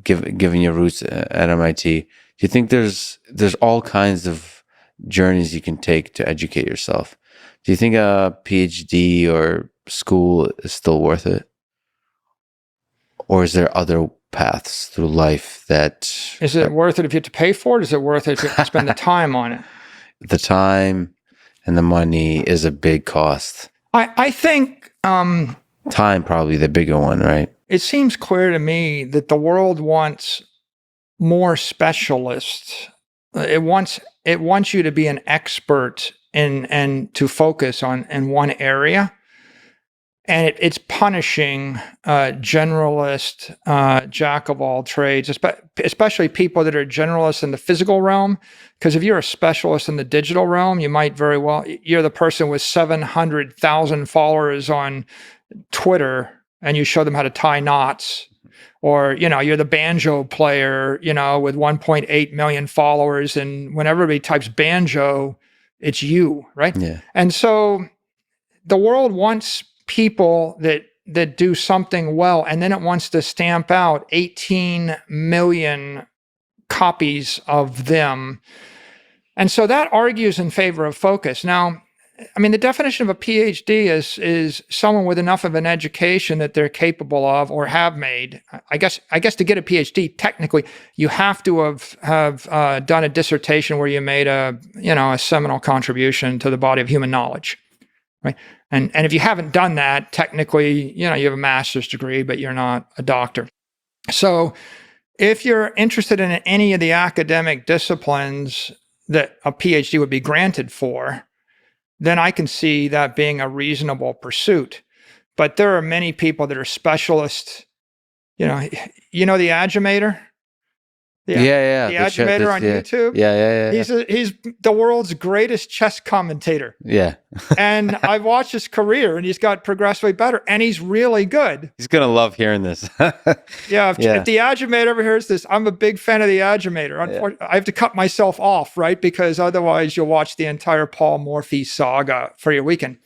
given your roots at MIT, do you think there's all kinds of journeys you can take to educate yourself? Do you think a PhD or school is still worth it? Or is there other paths through life that... Is it worth it if you have to pay for it? Is it worth it if you have to spend the time on it? The time and the money is a big cost. I think... time probably the bigger one, right? It seems clear to me that the world wants more specialists. It wants you to be an expert and to focus in one area. And it's punishing generalist, jack of all trades, especially people that are generalists in the physical realm. Because if you're a specialist in the digital realm, you might very well, you're the person with 700,000 followers on Twitter and you show them how to tie knots. Or, you're the banjo player, with 1.8 million followers. And when everybody types banjo, it's you, right? Yeah. And so the world wants people that do something well, and then it wants to stamp out 18 million copies of them. And so that argues in favor of focus. Now, I mean, the definition of a PhD is someone with enough of an education that they're capable of or have made. I guess to get a PhD, technically, you have to have done a dissertation where you made a seminal contribution to the body of human knowledge, right? And if you haven't done that, technically, you have a master's degree, but you're not a doctor. So if you're interested in any of the academic disciplines that a PhD would be granted for, then I can see that being a reasonable pursuit. But there are many people that are specialists. The Aggimator? The Aggimator on YouTube? Yeah. He's the world's greatest chess commentator. Yeah. And I've watched his career, and he's got progressively better, and he's really good. He's going to love hearing this. If the Aggimator ever hears this, I'm a big fan of the Aggimator. Unfortunately, I have to cut myself off, right? Because otherwise you'll watch the entire Paul Morphy saga for your weekend.